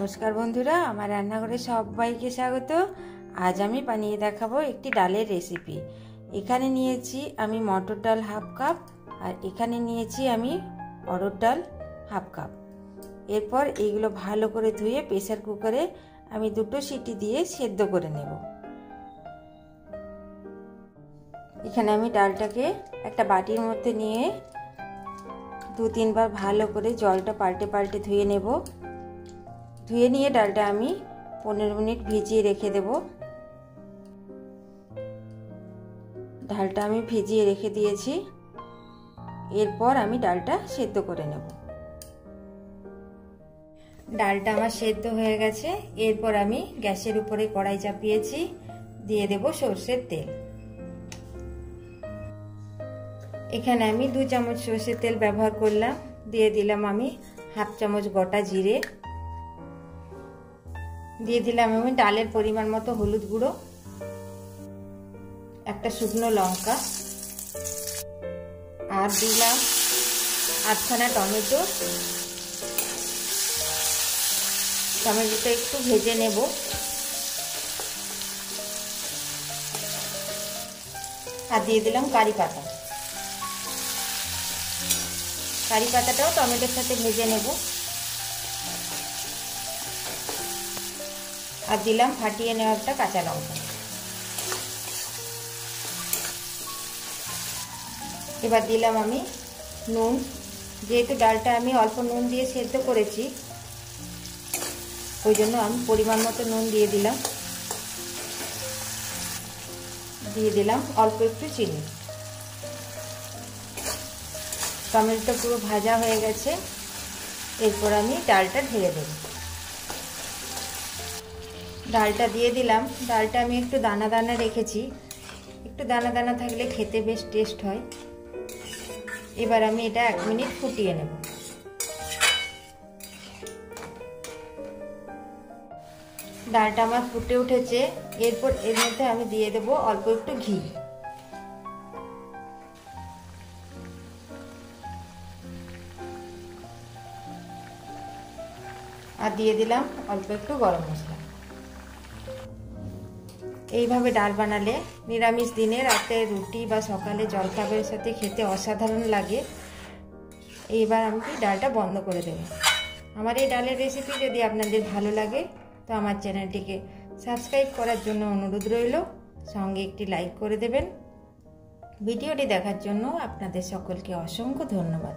नमस्कार बंधुरा आमार रान्नाघरे सबाइके स्वागत। आज आमी बानिये देखाबो एकटी डालेर रेसिपि। एखाने नियेछि आमी मटर डाल हाफ कप और एखाने नियेछि आमी अरहर डाल हाफ कप। एरपर एगुलो भालो करे धुए प्रेसार कुकारे आमी दुटो सीटी दिए सेদ্ধ करे नेब। एखाने आमी डालटाके एकटा बाटिर मধ্যে निये दो तीन बार भालो करे जलटा पाल्टे पाल्टे धुए नेब। धुए निये डालटा आमी 15 मिनट भिजिए रेखे देब। डालटा आमी भिजिए रेखे दिएछि। एरपर आमी डालटा सेদ্ধ करे नेब। डालटा आमार सेদ্ধ हये गेछे। एरपर आमी ग्यासेर उपरे कड़ाई चापिয়েছি, दिए देब सर्षेर तेल। एखाने आमी 2 चामच सर्षेर तेल व्यवहार करलाम। दिए दिलाम आमी हाफ चामच गोटा जिरे, दिए दिलाम आमी डालेर परिमाण मतो हलुद गुड़ो, एकटा शुकनो लंका और दिलाम 8खाना टमेटो। टमेटोटा एकटू भेजे नेब। और दिए दिलाम करी पाता। करी पाताटाও टमेटोर साथे भेजे नेब। और दिलाम फाटिए नेওয়া একটা কাঁচা লঙ্কা। এবার দিলাম আমি নুন। যেহেতু ডালটা আমি অল্প নুন দিয়ে সেদ্ধ করেছি ওই জন্য আমি পরিমাণ মতো নুন দিয়ে দিলাম। দিয়ে দিলাম অল্প একটু চিনি। টমেটোটা পুরো ভাজা হয়ে গেছে। এরপর আমি ডালটা ঢেলে দেব। ডালটা দিয়ে দিলাম। ডালটা আমি একটু দানা দানা রেখেছি, একটু দানা দানা থাকলে খেতে বেশ টেস্ট হয়। এবার আমি এটা 1 মিনিট ফুটিয়ে নেব। ডালটা আমার ফুটে উঠেছে। এরপর এর মধ্যে আমি দিয়ে দেব অল্প একটু ঘি। আর দিয়ে দিলাম অল্প একটু গরম মশলা। এইভাবে ডাল বানালে নিরামিষ দিনে রাতে রুটি বা সকালে জলখাবারের সাথে খেতে অসাধারণ লাগে। এইবার আমি ডালটা বন্ধ করে দেব। আমার এই ডালের রেসিপি যদি আপনাদের ভালো লাগে তো আমার চ্যানেলটিকে সাবস্ক্রাইব করার জন্য অনুরোধ রইল। সঙ্গে একটি লাইক করে দেবেন। ভিডিওটি দেখার জন্য আপনাদের সকলকে অসংখ্য ধন্যবাদ।